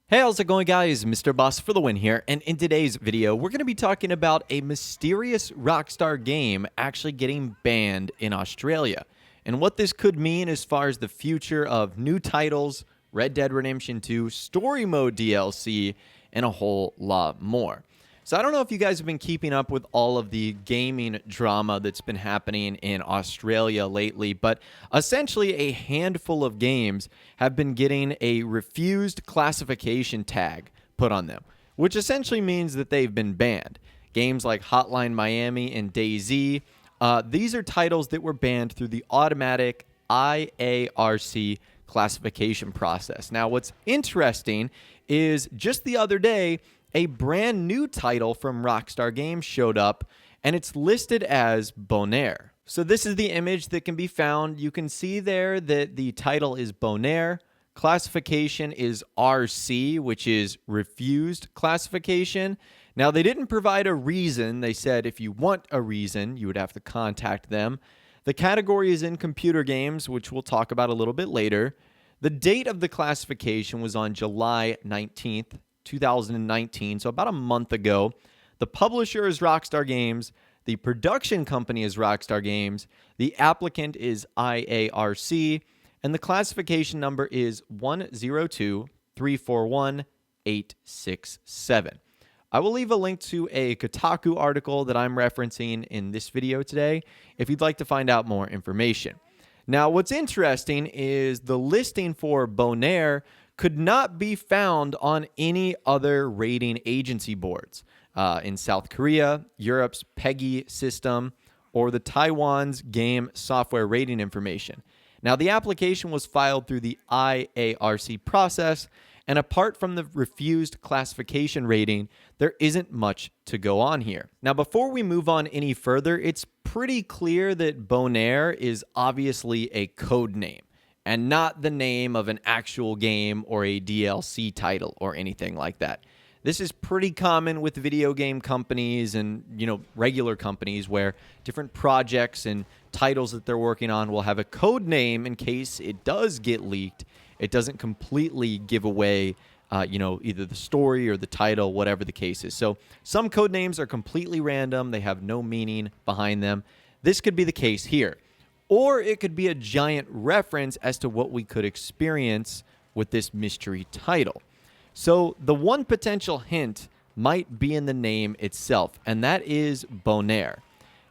Hey, how's it going, guys? Mr. Boss for the win here, and in today's video, we're going to be talking about a mysterious Rockstar game actually getting banned in Australia, and what this could mean as far as the future of new titles, Red Dead Redemption 2, Story Mode DLC, and a whole lot more. So I don't know if you guys have been keeping up with all of the gaming drama that's been happening in Australia lately, but essentially a handful of games have been getting a refused classification tag put on them, which essentially means that they've been banned. Games like Hotline Miami and DayZ, these are titles that were banned through the automatic IARC classification process. Now, what's interesting is just the other day, a brand new title from Rockstar Games showed up, and it's listed as Bonaire. So this is the image that can be found. You can see there that the title is Bonaire. Classification is RC, which is refused classification. Now, they didn't provide a reason. They said if you want a reason, you would have to contact them. The category is in computer games, which we'll talk about a little bit later. The date of the classification was on July 19th. 2019, so about a month ago. The publisher is Rockstar Games. The production company is Rockstar Games. The applicant is IARC. And the classification number is 102341867. I will leave a link to a Kotaku article that I'm referencing in this video today if you'd like to find out more information. Now, what's interesting is the listing for Bonaire could not be found on any other rating agency boards in South Korea, Europe's PEGI system, or the Taiwan's game software rating information. Now, the application was filed through the IARC process, and apart from the refused classification rating, there isn't much to go on here. Now, before we move on any further, it's pretty clear that Bonaire is obviously a code name and not the name of an actual game or a DLC title or anything like that. This is pretty common with video game companies and, regular companies where different projects and titles that they're working on will have a code name in case it does get leaked. It doesn't completely give away, either the story or the title, whatever the case is. So some code names are completely random. They have no meaning behind them. This could be the case here. Or it could be a giant reference as to what we could experience with this mystery title. So the one potential hint might be in the name itself, and that is Bonaire.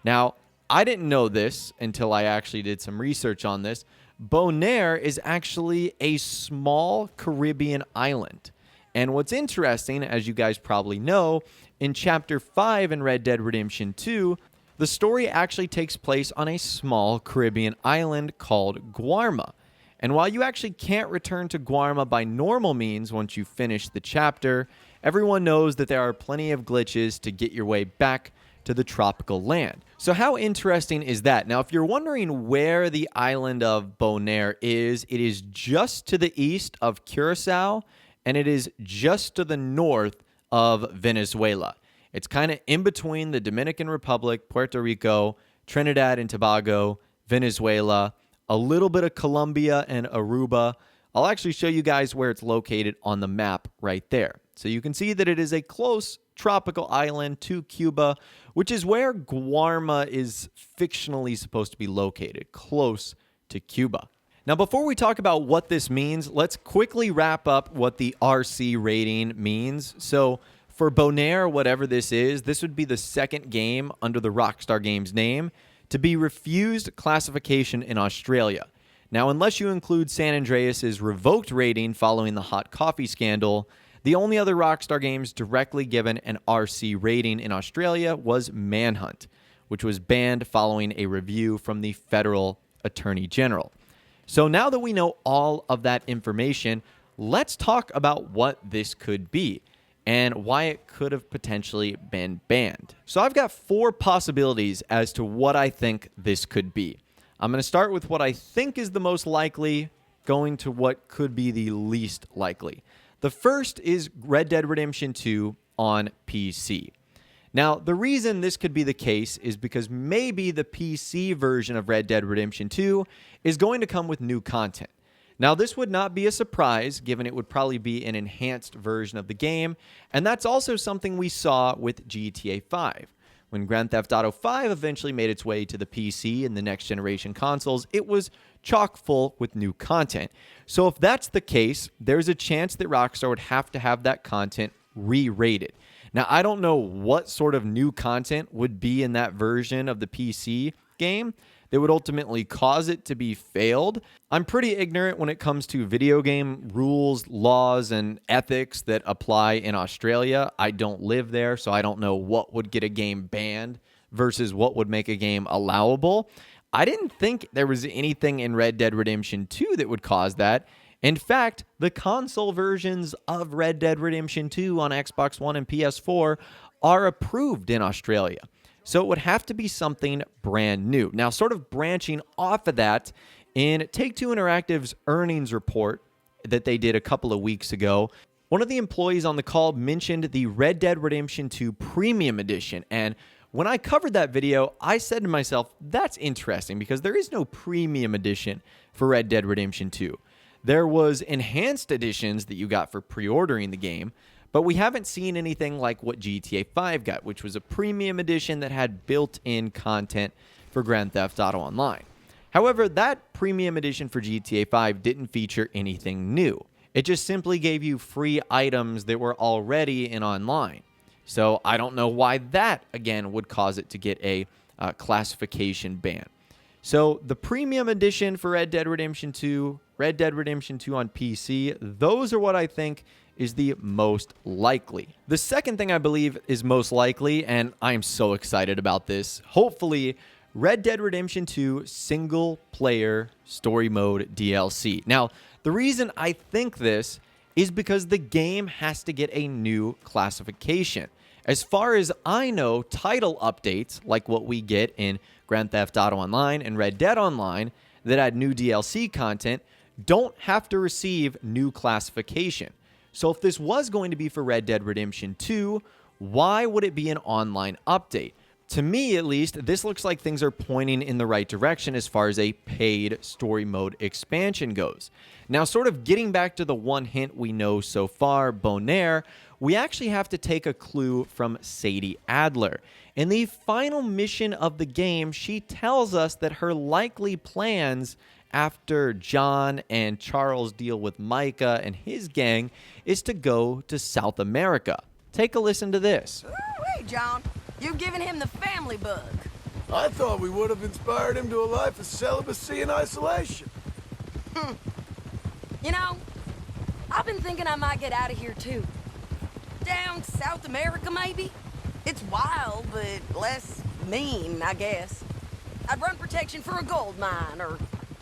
Now, I didn't know this until I actually did some research on this. Bonaire is actually a small Caribbean island. And what's interesting, as you guys probably know, in Chapter 5 in Red Dead Redemption 2, the story actually takes place on a small Caribbean island called Guarma. And while you actually can't return to Guarma by normal means once you finish the chapter, everyone knows that there are plenty of glitches to get your way back to the tropical land. So how interesting is that? Now, if you're wondering where the island of Bonaire is, it is just to the east of Curacao, and it is just to the north of Venezuela. It's kind of in between the Dominican Republic, Puerto Rico, Trinidad and Tobago, Venezuela, a little bit of Colombia and Aruba. I'll actually show you guys where it's located on the map right there. So you can see that it is a close tropical island to Cuba, which is where Guarma is fictionally supposed to be located, close to Cuba. Now, before we talk about what this means, let's quickly wrap up what the RC rating means. So for Bonaire, whatever this is, this would be the second game under the Rockstar Games name to be refused classification in Australia. Now, unless you include San Andreas' revoked rating following the hot coffee scandal, the only other Rockstar Games directly given an RC rating in Australia was Manhunt, which was banned following a review from the Federal Attorney General. So now that we know all of that information, let's talk about what this could be and why it could have potentially been banned. So I've got four possibilities as to what I think this could be. I'm going to start with what I think is the most likely, going to what could be the least likely. The first is Red Dead Redemption 2 on PC. Now, the reason this could be the case is because maybe the PC version of Red Dead Redemption 2 is going to come with new content. Now, this would not be a surprise, given it would probably be an enhanced version of the game, and that's also something we saw with GTA 5. When Grand Theft Auto 5 eventually made its way to the PC and the next generation consoles, it was chock full with new content. So if that's the case, there's a chance that Rockstar would have to have that content re-rated. Now, I don't know what sort of new content would be in that version of the PC game that would ultimately cause it to be failed. I'm pretty ignorant when it comes to video game rules, laws, and ethics that apply in Australia. I don't live there, so I don't know what would get a game banned versus what would make a game allowable. I didn't think there was anything in Red Dead Redemption 2 that would cause that. In fact, the console versions of Red Dead Redemption 2 on Xbox One and PS4 are approved in Australia. So it would have to be something brand new. Now, sort of branching off of that, in Take-Two Interactive's earnings report that they did a couple of weeks ago, one of the employees on the call mentioned the Red Dead Redemption 2 Premium Edition. And when I covered that video, I said to myself, that's interesting because there is no Premium Edition for Red Dead Redemption 2. There was enhanced editions that you got for pre-ordering the game, but we haven't seen anything like what GTA 5 got, which was a premium edition that had built-in content for Grand Theft Auto Online. However, that premium edition for GTA 5 didn't feature anything new. It just simply gave you free items that were already in online. So I don't know why that, again, would cause it to get a classification ban. So the premium edition for Red Dead Redemption 2, Red Dead Redemption 2 on PC, those are what I think is the most likely. The second thing I believe is most likely, and I am so excited about this, hopefully Red Dead Redemption 2 single player story mode DLC. Now, the reason I think this is because the game has to get a new classification. As far as I know, title updates, like what we get in Grand Theft Auto Online and Red Dead Online that add new DLC content, don't have to receive new classification. So if this was going to be for Red Dead Redemption 2, why would it be an online update? To me, at least, this looks like things are pointing in the right direction as far as a paid story mode expansion goes. Now, sort of getting back to the one hint we know so far, Bonaire, we actually have to take a clue from Sadie Adler. In the final mission of the game, she tells us that her likely plans after John and Charles deal with Micah and his gang is to go to South America. Take a listen to this. Hey, John, you've given him the family bug. I thought we would have inspired him to a life of celibacy and isolation. You know, I've been thinking I might get out of here too. Down South America, maybe? It's wild, but less mean, I guess. I'd run protection for a gold mine, or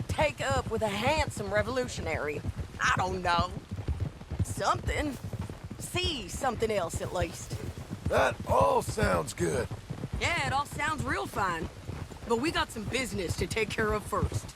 take up with a handsome revolutionary. I don't know. Something. See something else, at least. That all sounds good. Yeah, it all sounds real fine. But we got some business to take care of first.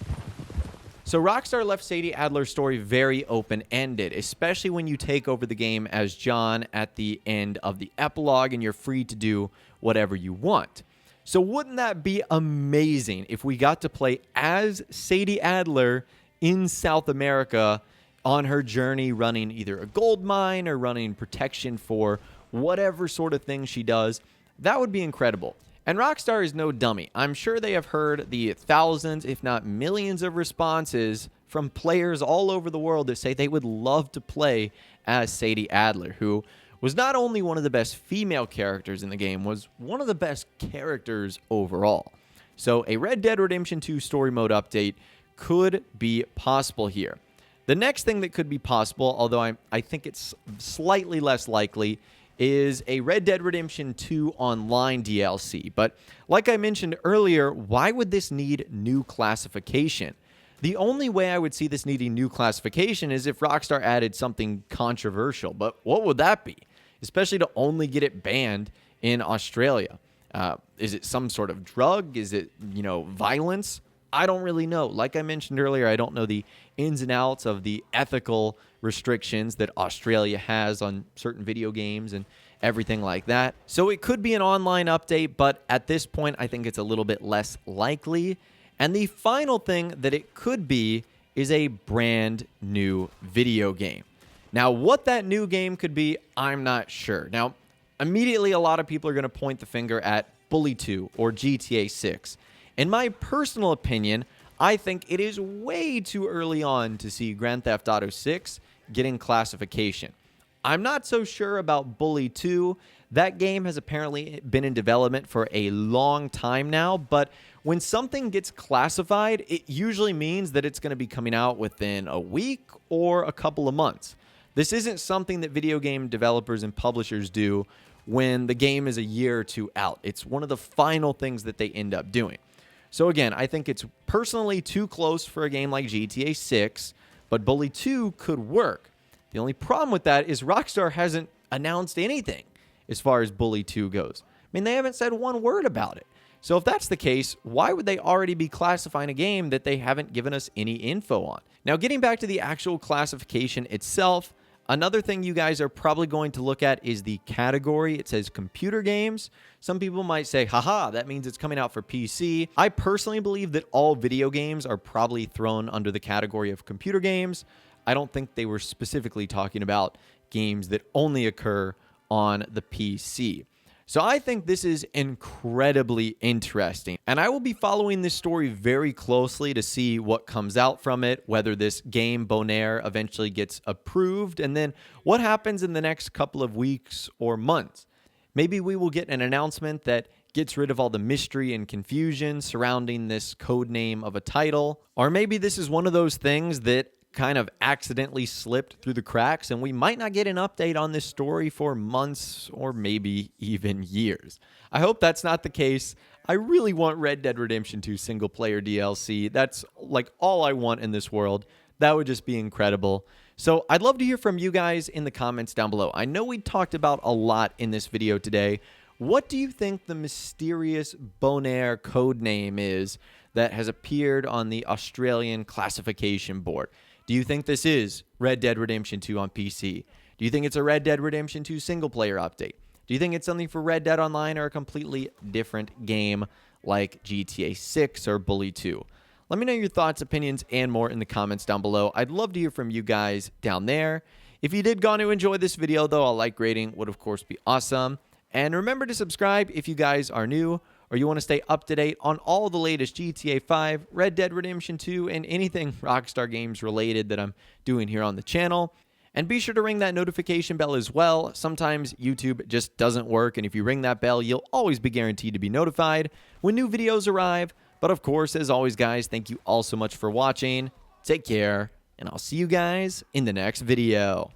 So Rockstar left Sadie Adler's story very open-ended, especially when you take over the game as John at the end of the epilogue and you're free to do whatever you want. So wouldn't that be amazing if we got to play as Sadie Adler in South America on her journey running either a gold mine or running protection for whatever sort of thing she does? That would be incredible. And Rockstar is no dummy. I'm sure they have heard the thousands, if not millions of responses from players all over the world that say they would love to play as Sadie Adler, who was not only one of the best female characters in the game, was one of the best characters overall. So a Red Dead Redemption 2 story mode update could be possible here. The next thing that could be possible, although I think it's slightly less likely, is a Red Dead Redemption 2 online DLC. But like I mentioned earlier, why would this need new classification? The only way I would see this needing new classification is if Rockstar added something controversial. But what would that be? Especially to only get it banned in Australia. Is it some sort of drug? Is it, violence? I don't really know. Like I mentioned earlier, I don't know the ins and outs of the ethical restrictions that Australia has on certain video games and everything like that. So it could be an online update, but at this point, I think it's a little bit less likely. And the final thing that it could be is a brand new video game. Now, what that new game could be, I'm not sure. Now, immediately a lot of people are going to point the finger at Bully 2 or GTA 6. In my personal opinion, I think it is way too early on to see Grand Theft Auto 6 getting classification. I'm not so sure about Bully 2. That game has apparently been in development for a long time now, but when something gets classified, it usually means that it's going to be coming out within a week or a couple of months. This isn't something that video game developers and publishers do when the game is a year or two out. It's one of the final things that they end up doing. So again, I think it's personally too close for a game like GTA 6, but Bully 2 could work. The only problem with that is Rockstar hasn't announced anything as far as Bully 2 goes. I mean, they haven't said one word about it. So if that's the case, why would they already be classifying a game that they haven't given us any info on? Now, getting back to the actual classification itself, another thing you guys are probably going to look at is the category. It says computer games. Some people might say, haha, that means it's coming out for PC. I personally believe that all video games are probably thrown under the category of computer games. I don't think they were specifically talking about games that only occur on the PC. So I think this is incredibly interesting, and I will be following this story very closely to see what comes out from it, whether this game Bonaire eventually gets approved, and then what happens in the next couple of weeks or months. Maybe we will get an announcement that gets rid of all the mystery and confusion surrounding this code name of a title, or maybe this is one of those things that kind of accidentally slipped through the cracks, and we might not get an update on this story for months or maybe even years. I hope that's not the case. I really want Red Dead Redemption 2 single player DLC. That's like all I want in this world. That would just be incredible. So I'd love to hear from you guys in the comments down below. I know we talked about a lot in this video today. What do you think the mysterious Bonaire code name is that has appeared on the Australian classification board? Do you think this is Red Dead Redemption 2 on PC? Do you think it's a Red Dead Redemption 2 single-player update? Do you think it's something for Red Dead Online or a completely different game like GTA 6 or Bully 2? Let me know your thoughts, opinions, and more in the comments down below. I'd love to hear from you guys down there. If you did go to enjoy this video, though, a like rating would, of course, be awesome. And remember to subscribe if you guys are new or you want to stay up to date on all the latest GTA 5, Red Dead Redemption 2, and anything Rockstar Games related that I'm doing here on the channel. And be sure to ring that notification bell as well. Sometimes YouTube just doesn't work, and if you ring that bell, you'll always be guaranteed to be notified when new videos arrive. But of course, as always, guys, thank you all so much for watching. Take care, and I'll see you guys in the next video.